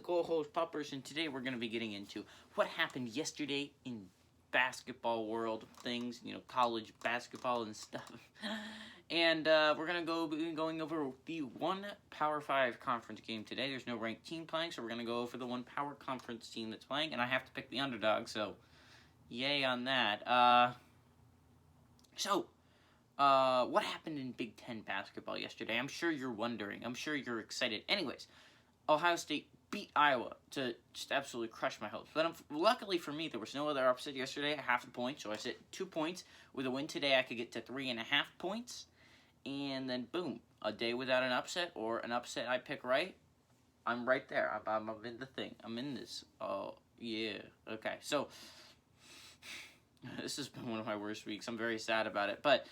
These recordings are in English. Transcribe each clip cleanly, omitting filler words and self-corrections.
co-host Poppers, and today we're going to be getting into what happened yesterday in basketball world things, college basketball and stuff. And we're going to be going over the one Power 5 conference game today. There's no ranked team playing, so we're going to go over the one Power Conference team that's playing, and I have to pick the underdog, so yay on that. What happened in Big Ten basketball yesterday? I'm sure you're wondering. I'm sure you're excited. Anyways, Ohio State beat Iowa to just absolutely crush my hopes. But luckily for me, there was no other upset yesterday at half a point, so I set 2 points. With a win today, I could get to 3.5 points. And then, boom, a day without an upset or an upset I pick right, I'm right there. I'm in the thing. I'm in this. Oh, yeah. Okay, so this has been one of my worst weeks. I'm very sad about it. But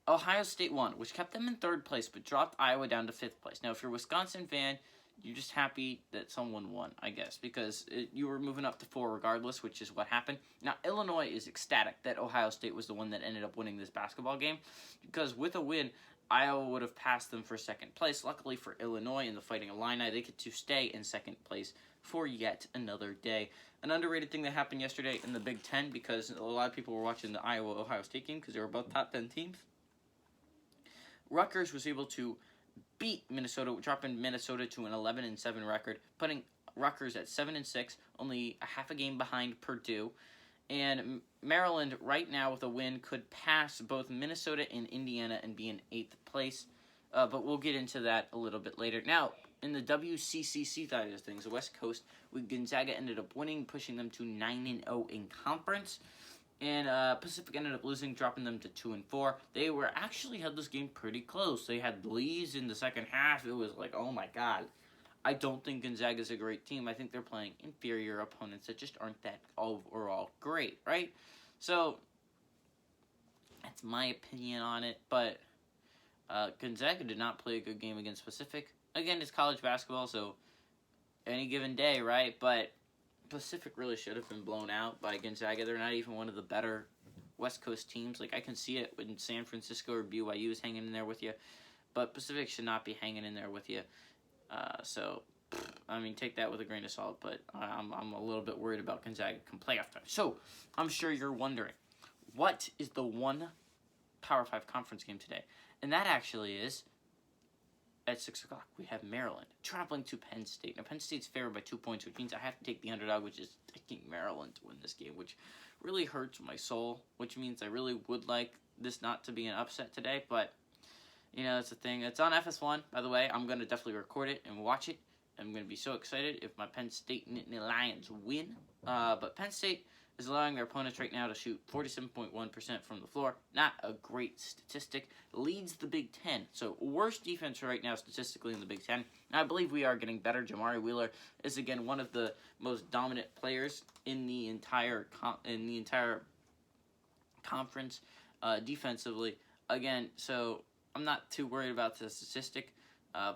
Ohio State won, which kept them in 3rd place, but dropped Iowa down to 5th place. Now, if you're a Wisconsin fan, you're just happy that someone won, I guess, because you were moving up to 4 regardless, which is what happened. Now, Illinois is ecstatic that Ohio State was the one that ended up winning this basketball game, because with a win, Iowa would have passed them for 2nd place. Luckily for Illinois and the Fighting Illini, they get to stay in 2nd place for yet another day. An underrated thing that happened yesterday in the Big Ten, because a lot of people were watching the Iowa-Ohio State game because they were both top 10 teams. Rutgers was able to beat Minnesota, dropping Minnesota to an 11-7 record, putting Rutgers at 7-6, only a half a game behind Purdue. And Maryland, right now, with a win, could pass both Minnesota and Indiana and be in 8th place. But we'll get into that a little bit later. Now, in the WCCC side of things, the West Coast, Gonzaga ended up winning, pushing them to 9-0 in conference. And Pacific ended up losing, dropping them to 2-4. They were actually had this game pretty close. They had leads in the second half. It was like, oh my god. I don't think Gonzaga's a great team. I think they're playing inferior opponents that just aren't that overall great, right? So, that's my opinion on it. But Gonzaga did not play a good game against Pacific. Again, it's college basketball, so any given day, right? But Pacific really should have been blown out by Gonzaga. They're not even one of the better West Coast teams. Like, I can see it when San Francisco or BYU is hanging in there with you. But Pacific should not be hanging in there with you. Take that with a grain of salt, but I'm a little bit worried about Gonzaga come playoff time. So, I'm sure you're wondering, what is the one Power 5 conference game today? And that actually is, at 6 o'clock, we have Maryland traveling to Penn State. Now, Penn State's favored by 2 points, which means I have to take the underdog, which is taking Maryland to win this game, which really hurts my soul, which means I really would like this not to be an upset today, but it's a thing. It's on FS1, by the way. I'm going to definitely record it and watch it. I'm going to be so excited if my Penn State Nittany Lions win. But Penn State is allowing their opponents right now to shoot 47.1% from the floor. Not a great statistic. Leads the Big Ten. So, worst defense right now statistically in the Big Ten. Now, I believe we are getting better. Jamari Wheeler is, again, one of the most dominant players in the entire conference defensively. Again, so I'm not too worried about the statistic,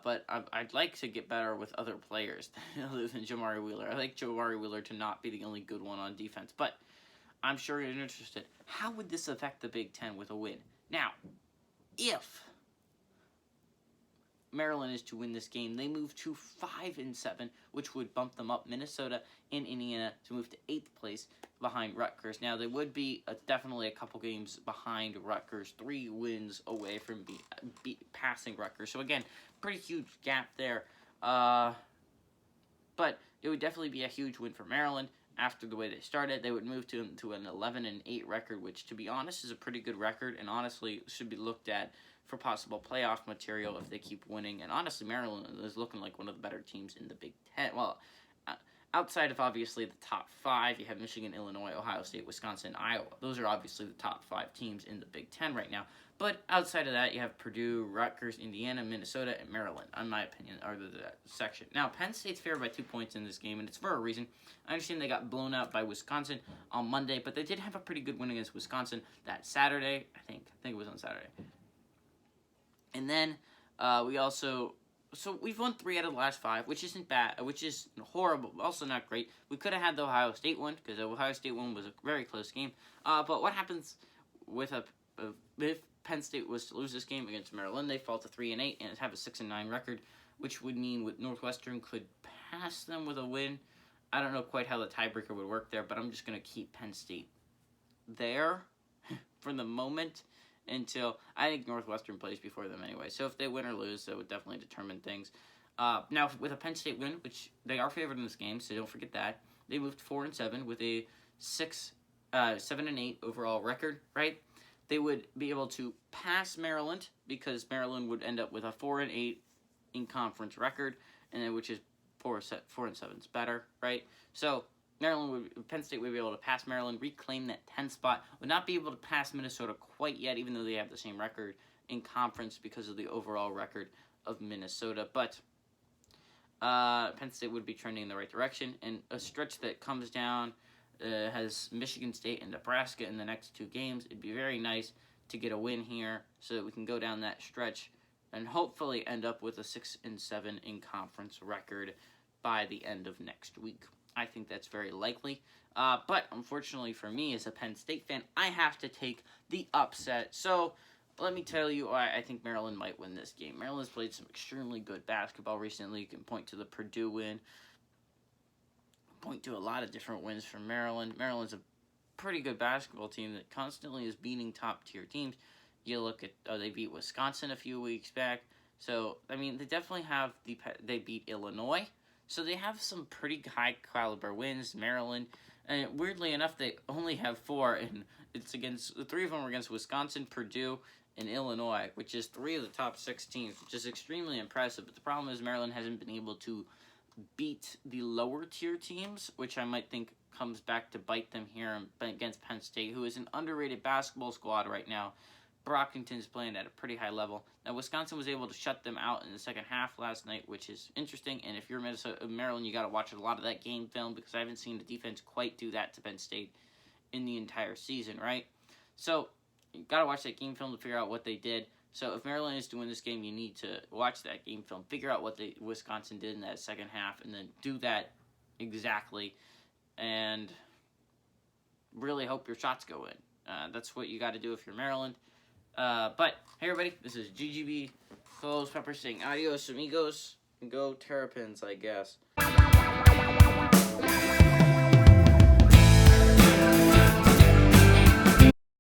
but I'd like to get better with other players other than Jamari Wheeler. I like Jamari Wheeler to not be the only good one on defense, but I'm sure you're interested. How would this affect the Big Ten with a win? Now, if Maryland is to win this game, they move to 5-7, which would bump them up Minnesota and Indiana to move to 8th place behind Rutgers. Now, they would be definitely a couple games behind Rutgers, 3 wins away from passing Rutgers. So, again, pretty huge gap there. But it would definitely be a huge win for Maryland. After the way they started, they would move to an 11-8 record, which, to be honest, is a pretty good record, and honestly should be looked at for possible playoff material if they keep winning. And honestly, Maryland is looking like one of the better teams in the Big Ten. Well, outside of obviously the top 5, you have Michigan, Illinois, Ohio State, Wisconsin, Iowa. Those are obviously the top 5 teams in the Big Ten right now. But outside of that, you have Purdue, Rutgers, Indiana, Minnesota, and Maryland, in my opinion, are that section. Now, Penn State's favored by 2 points in this game, and it's for a reason. I understand they got blown out by Wisconsin on Monday, but they did have a pretty good win against Wisconsin that Saturday. I think it was on Saturday. And then we've won 3 out of the last 5, which isn't bad, which is horrible, also not great. We could have had the Ohio State one, because the Ohio State one was a very close game. But what happens with if Penn State was to lose this game against Maryland, they fall to 3-8 and have a 6-9 record, which would mean Northwestern could pass them with a win. I don't know quite how the tiebreaker would work there, but I'm just going to keep Penn State there for the moment until I think Northwestern plays before them anyway. So if they win or lose, that would definitely determine things. Now, with a Penn State win, which they are favored in this game, so don't forget that, they moved 4-7 with a 7-8 overall record, right? They would be able to pass Maryland because Maryland would end up with a 4-8 in conference record, and then which is 4-7 is better, right? So Penn State would be able to pass Maryland, reclaim that 10th spot. Would not be able to pass Minnesota quite yet, even though they have the same record in conference because of the overall record of Minnesota. But Penn State would be trending in the right direction, and a stretch that comes down has Michigan State and Nebraska in the next 2 games. It'd be very nice to get a win here so that we can go down that stretch and hopefully end up with a 6-7 in conference record by the end of next week. I think that's very likely. But unfortunately for me as a Penn State fan, I have to take the upset. So let me tell you why I think Maryland might win this game. Maryland's played some extremely good basketball recently. You can point to the Purdue win, point to a lot of different wins from Maryland. Maryland's a pretty good basketball team that constantly is beating top-tier teams. You look at, they beat Wisconsin a few weeks back. So, I mean, they definitely have, they beat Illinois. So they have some pretty high-caliber wins. Maryland, and weirdly enough, they only have 4, and it's against, 3 of them are against Wisconsin, Purdue, and Illinois, which is 3 of the top 6 teams, which is extremely impressive. But the problem is Maryland hasn't been able to beat the lower-tier teams, which I might think comes back to bite them here against Penn State, who is an underrated basketball squad right now. Brockington's playing at a pretty high level. Now, Wisconsin was able to shut them out in the second half last night, which is interesting. And if you're Maryland, you got to watch a lot of that game film because I haven't seen the defense quite do that to Penn State in the entire season, right? So you got to watch that game film to figure out what they did. So if Maryland is doing this game, you need to watch that game film, figure out what Wisconsin did in that second half, and then do that exactly, and really hope your shots go in. That's what you got to do if you're Maryland. But, hey everybody, this is GGB, Close Pepper saying adios amigos, and go Terrapins, I guess.